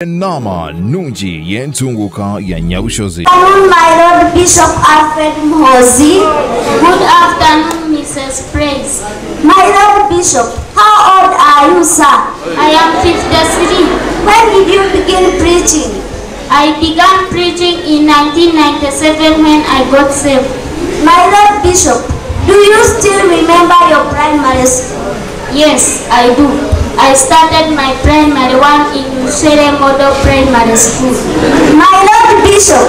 Nama nungi yentunguka ya Nyabushozi. Good afternoon, my Lord Bishop Alfred Muhoozi. Good afternoon, Mrs. Praise. My Lord Bishop, how old are you, sir? I am 53. When did you begin preaching? I began preaching in 1997 when I got saved. My Lord Bishop, do you still remember your primary school? Yes, I do. I started my primary one in Shere Model Primary School. My Lord Bishop,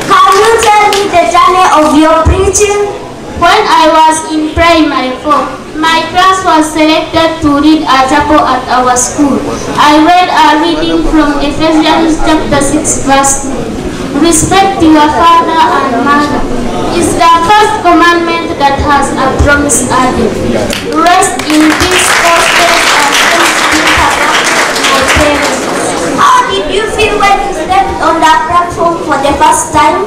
can you tell me the journey of your preaching? When I was in primary 4, my class was selected to read a chapel at our school. I read a reading from Ephesians chapter 6 verse 2. Respect your father and mother is the first commandment that has a promise added. Rest in peace, hostess, and my parents. How did you feel when you stepped on the platform for the first time?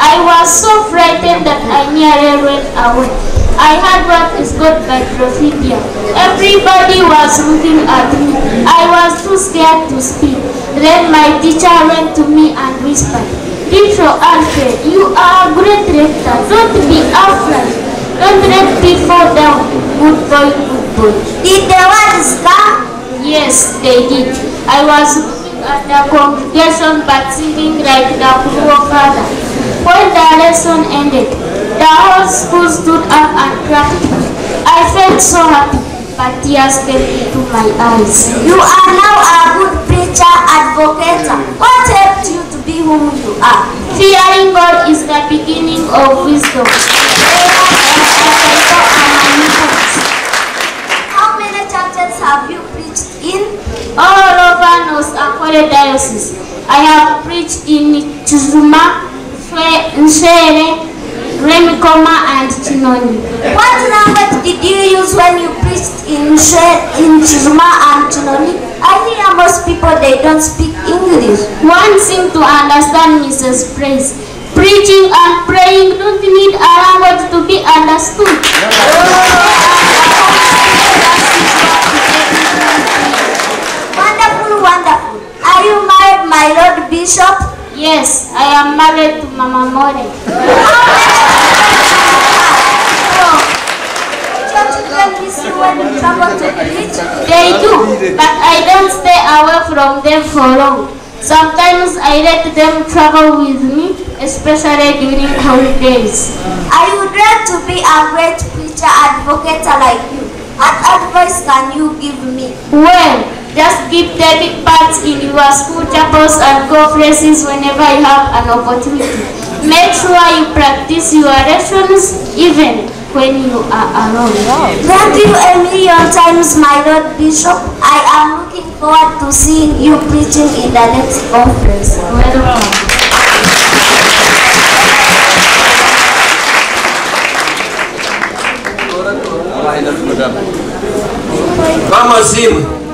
I was so frightened that I nearly ran away. I had what is called claustrophobia. Everybody was looking at me. I was too scared to speak. Then my teacher went to me and whispered, "Bishop Alfred, you are a great rector. Don't be afraid. Don't let people fall down. Good boy, good boy." Did the words come? Yes, they did. I was looking at the congregation but singing like the poor father. When the lesson ended, the whole school stood up and clapped. I felt so happy, but tears came into my eyes. You are now a good preacher, advocate. What helped you to be whom you are? Fearing God is the beginning of wisdom. How many churches have you preached in? All over North Ankole diocese. I have preached in Chizuma, Nshere, Remikoma, and Chinoni. What language did you use when you preached in Chizuma and Chinoni? I hear most people, they don't speak English. One thing to understand, Mrs. Praise, preaching and praying don't need a language to be understood. Wonderful, wonderful. Are you married, my Lord Bishop? Yes, I am married to Mama More. Your children miss you when you travel to preach? They do, but I don't stay away from them for long. Sometimes I let them travel with me, especially during holidays. I would like to be a great preacher, advocate like you. What advice can you give me? Well, just keep taking part in your school chapels and conferences whenever you have an opportunity. Make sure you practice your lessons even when you are alone. Thank you a million times, my Lord Bishop. I am looking forward to seeing you preaching in the next conference. Welcome. Vamos, Zima.